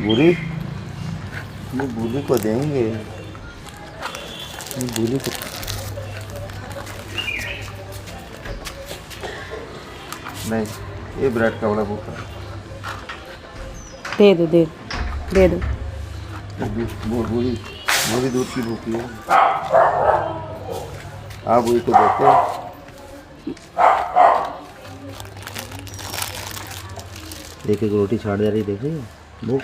बूढ़ी, ये बूढ़ी को देंगे, ये बूढ़ी को। नहीं, ये ब्रेड का बड़ा भूखा। दे दो दे दे दो। बूढ़ी बूढ़ी दूध की भूखी है। आप बूढ़ी को देते हैं। एक एक रोटी छाड़ जा रही, देख रही है भूख।